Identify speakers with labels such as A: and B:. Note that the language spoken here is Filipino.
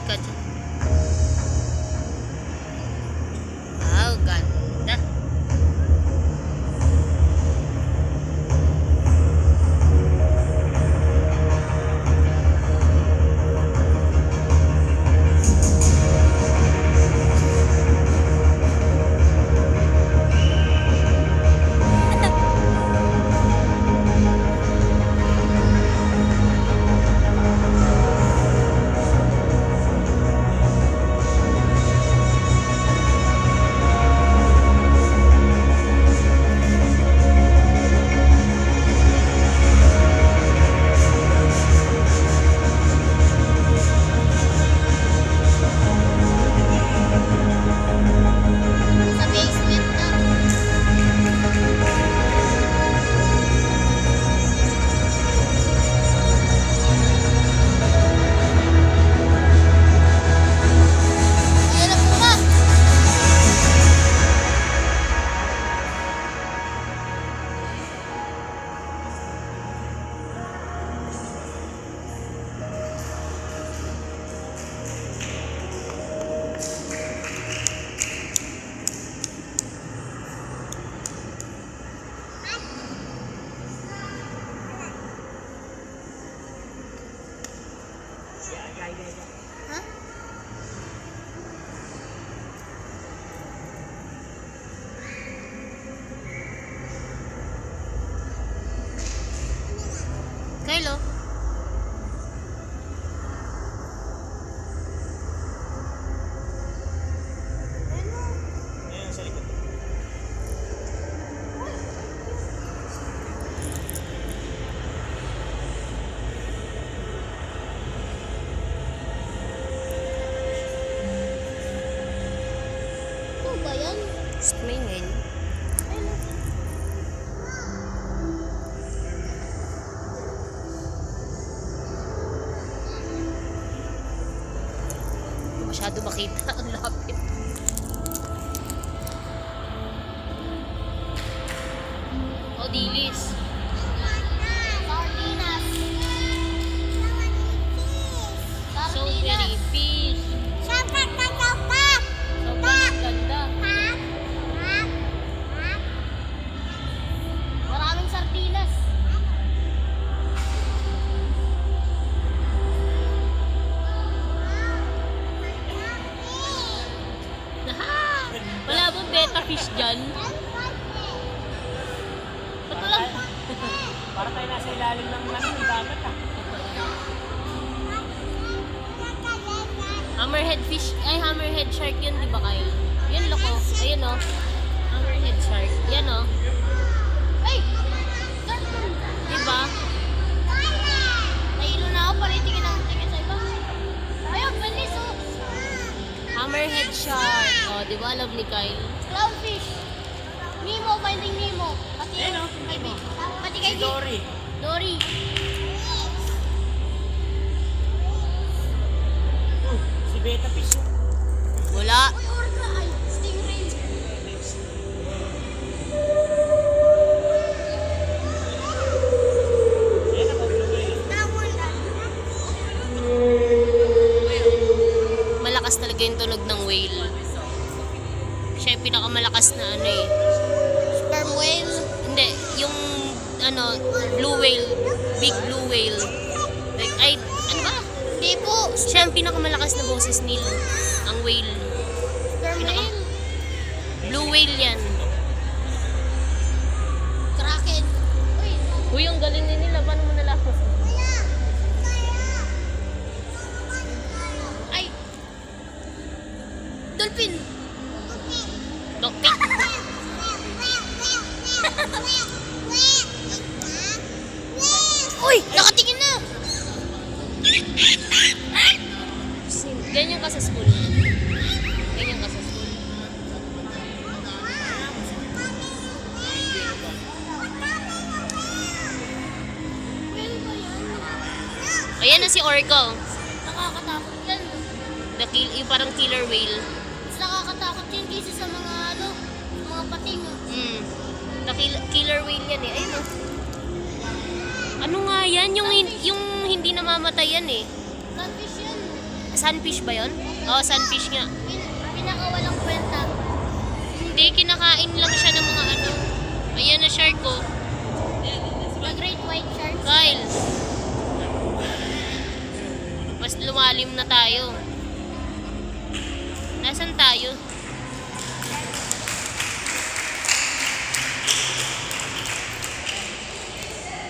A: ka dyan. Wow, ganda.
B: Sa basement na. Ayan na po ma. Ha?
A: Kylo.
C: Ayan, sa likod.
B: Ito ba yan?
A: Tumingin.
B: Ayun.
A: Masyado makita. Ang lapit. Oh, dilis.
B: Sardinas.
A: So very fish. Sobrang ganda.
B: Maraming sardinas.
A: Wala bang betta fish dyan? Ba't wala?
C: Para tayo nasa ilalim ng dagat ah.
A: Hammerhead fish. Ay, hammerhead shark yun, di ba kayo? Yan, loko. Ayun o. Hammerhead shark. Yan o.
B: Ay! Turtle!
A: Di ba?
B: Nailo na ako, paritingin ang tingin sa iba. Ayun, panis oh!
A: Hammerhead shark. O, di ba? Alam ni Kyle.
B: Clownfish! Nemo, Finding Nemo. Pati
C: Ayun, oh.
B: kay Vic. Pati
C: Si
B: kay Vic.
C: Dory.
B: Dory.
C: Si Beta Fish.
A: Wala.
B: Uy, orca! Ay, stingray.
C: Ayan ako, Bluey.
A: Malakas talaga yung tunog ng whale. Siya yung pinakamalakas na ano eh.
B: Sperm whale.
A: Hindi, yung ano, blue whale. Big blue whale. Like, ay, ano ba?
B: Hindi po.
A: Siya ang pinakamalakas na boses nila. Ang whale.
B: Sperm whale.
A: Blue whale yan.
B: Kraken. Uy,
A: Uy, yung galing din nila. Paano mo nalaman?
B: ay. Dolphin.
A: Dokpik.
B: Uy, nakatingin na.
A: Ganyan ka sa school. Ganyan ka sa school. Ayan na si Orco.
B: Nakakatakot yan.
A: Yung parang killer whale.
B: Mas nakakatakot yan kaysa sa mga ano, mga pating.
A: Killer whale yan eh. Ayun oh. Ano nga yan? Yung hindi namamatay yan eh.
B: Catfish yan.
A: Sunfish ba yon? Oo, sunfish nga.
B: Pinakawalang kwenta.
A: Hindi, kinakain lang siya ng mga ano. Ayan na shark ko.
B: The great white shark.
A: Kyle. Mas lumalim na tayo. Nasaan tayo?